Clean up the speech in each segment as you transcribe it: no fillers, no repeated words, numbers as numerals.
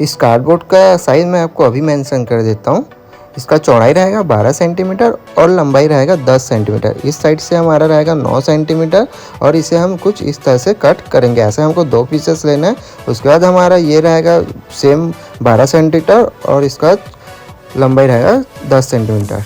इस कार्डबोर्ड का साइज़ मैं आपको अभी मेंशन कर देता हूँ। इसका चौड़ाई रहेगा 12 सेंटीमीटर और लंबाई रहेगा 10 सेंटीमीटर। इस साइड से हमारा रहेगा 9 सेंटीमीटर और इसे हम कुछ इस तरह से कट करेंगे। ऐसे हमको 2 पीसेस लेना है। उसके बाद हमारा ये रहेगा सेम 12 सेंटीमीटर और इसका लंबाई रहेगा 10 सेंटीमीटर।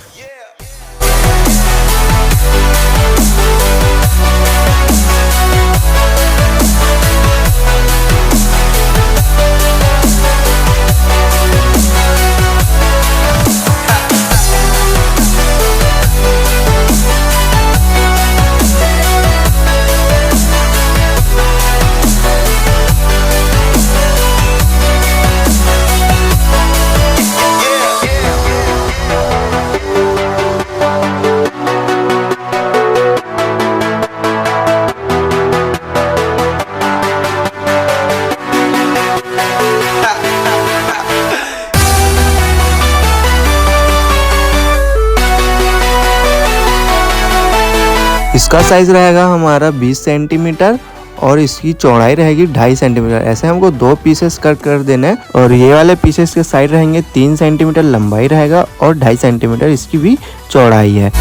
इसका साइज़ रहेगा हमारा 20 सेंटीमीटर और इसकी चौड़ाई रहेगी 2.5 सेंटीमीटर। ऐसे हमको 2 पीसेस कट कर देना है और ये वाले पीसेस के साइड रहेंगे 3 सेंटीमीटर लंबाई रहेगा और 2.5 सेंटीमीटर इसकी भी चौड़ाई है।